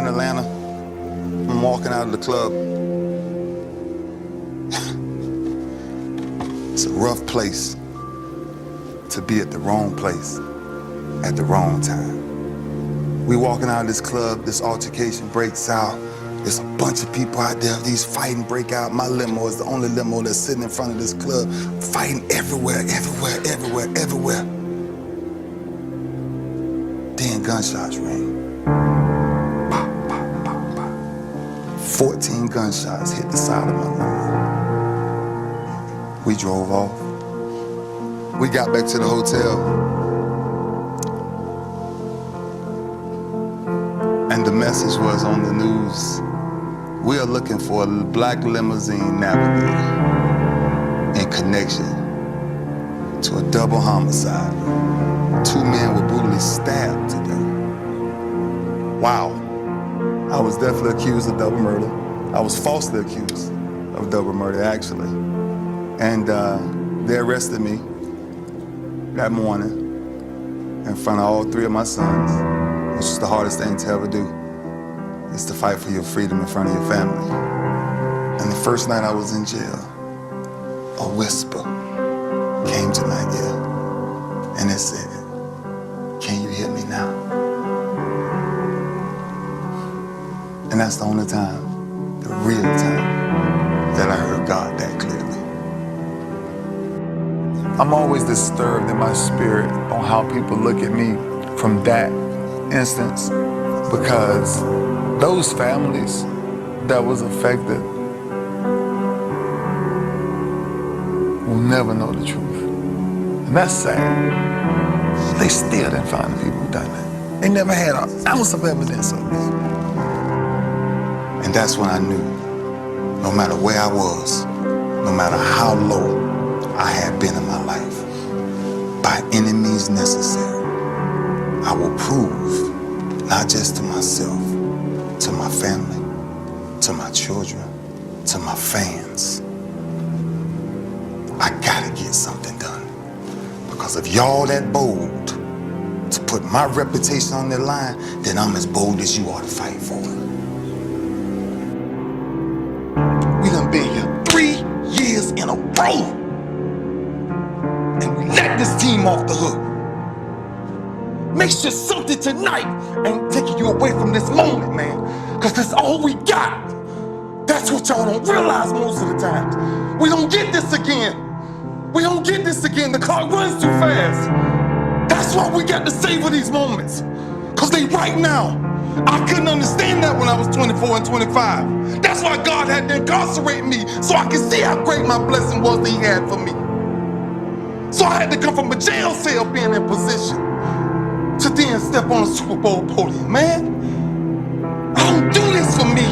Atlanta. I'm walking out of the club. It's a rough place to be at the wrong place at the wrong time. We walking out of this club, this altercation breaks out. There's a bunch of people out there, these fighting break out. My limo is the only limo that's sitting in front of this club, fighting everywhere. Then gunshots ring. Pop, pop, pop, pop. 14 gunshots hit the side of my limo. We drove off. We got back to the hotel. And the message was on the news. We are looking for a black limousine navigator in connection to a double homicide. 2 men were brutally stabbed to death. Wow. I was definitely accused of double murder. I was falsely accused of double murder, actually. And they arrested me that morning in front of all 3 of my sons, which is the hardest thing to ever do. Is to fight for your freedom in front of your family. And the first night I was in jail, a whisper came to my ear, and it said, "Can you hear me now?" And that's the only time, the real time, that I heard God that clearly. I'm always disturbed in my spirit on how people look at me from that instance, because those families that was affected will never know the truth. And that's sad. They still didn't find the people who done it. They never had an ounce of evidence of it. And that's when I knew, no matter where I was, no matter how low I had been in my life, by any means necessary, I will prove, not just to myself, to my family, to my children, to my fans, I gotta get something done. Because if y'all that bold to put my reputation on the line, then I'm as bold as you are to fight for it. We done been here 3 years in a row, and we let this team off the hook. Make sure something tonight ain't taking you away from this moment, man. Cause that's all we got. That's what y'all don't realize most of the times. We don't get this again. We don't get this again. The clock runs too fast. That's why we got to savor these moments. Cause they right now. I couldn't understand that when I was 24 and 25. That's why God had to incarcerate me, so I could see how great my blessing was that He had for me. So I had to come from a jail cell being in position to then step on a Super Bowl podium, man. I don't do this for me.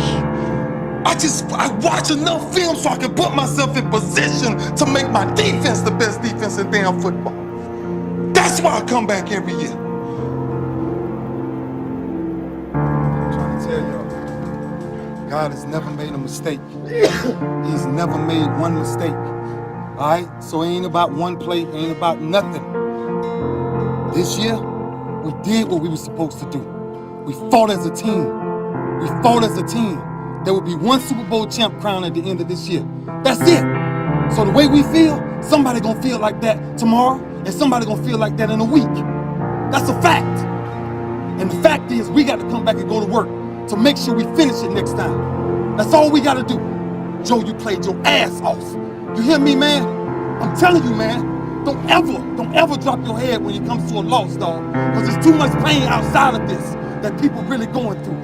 I watch enough film so I can put myself in position to make my defense the best defense in damn football. That's why I come back every year. I'm trying to tell y'all, God has never made a mistake. He's never made one mistake. All right? So it ain't about one play, it ain't about nothing. This year, we did what we were supposed to do. We fought as a team. We fought as a team. There will be one Super Bowl champ crowned at the end of this year. That's it. So the way we feel, somebody gonna feel like that tomorrow, and somebody gonna feel like that in a week. That's a fact. And the fact is, we got to come back and go to work to make sure we finish it next time. That's all we gotta do. Joe, you played your ass off. You hear me, man? I'm telling you, man. Don't ever drop your head when it comes to a loss, dog. Because there's too much pain outside of this that people really going through.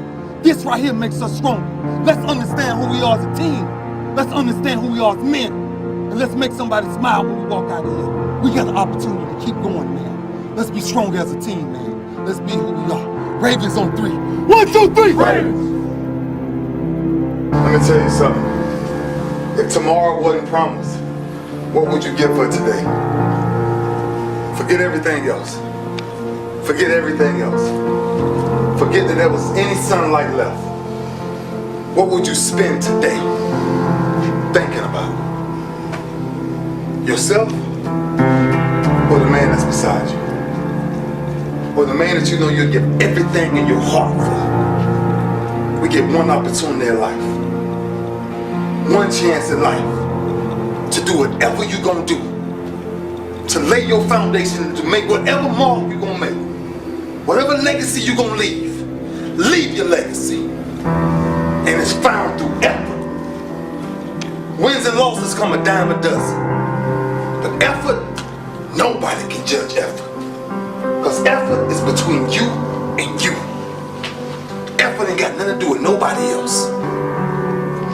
This right here makes us stronger. Let's understand who we are as a team. Let's understand who we are as men. And let's make somebody smile when we walk out of here. We got the opportunity to keep going, man. Let's be stronger as a team, man. Let's be who we are. Ravens on 3. 1, 2, 3, Ravens! Let me tell you something. If tomorrow wasn't promised, what would you give for today? Forget everything else. Forget everything else. Forget that there was any sunlight left. What would you spend today thinking about? Yourself? Or the man that's beside you? Or the man that you know you'll give everything in your heart for? get one opportunity in life, one chance in life to do whatever you're gonna do, to lay your foundation, to make whatever mark you're gonna make, whatever legacy you're gonna leave your legacy. And it's found through effort. Wins and losses come a dime a dozen. But effort, nobody can judge effort. Because effort is between you and you. Effort ain't got nothing to do with nobody else.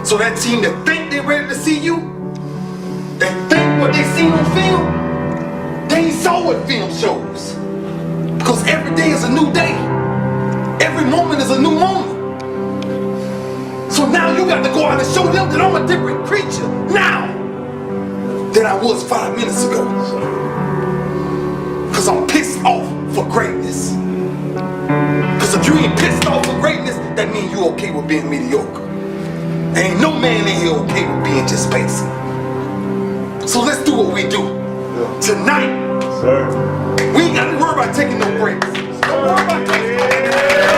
So that team that think they're ready to see you, they think what they seen on film, they ain't saw what film shows. Because every day is a new day. Every moment is a new moment. So now you got to go out and show them that I'm a different creature now than I was 5 minutes ago. Because I'm pissed off for greatness. Because if you ain't pissed off for greatness, that means you okay with being mediocre. Ain't no man in here okay with being just basic. So let's do what we do. Tonight, we ain't got to worry about taking no breaks. Don't worry about taking no breaks.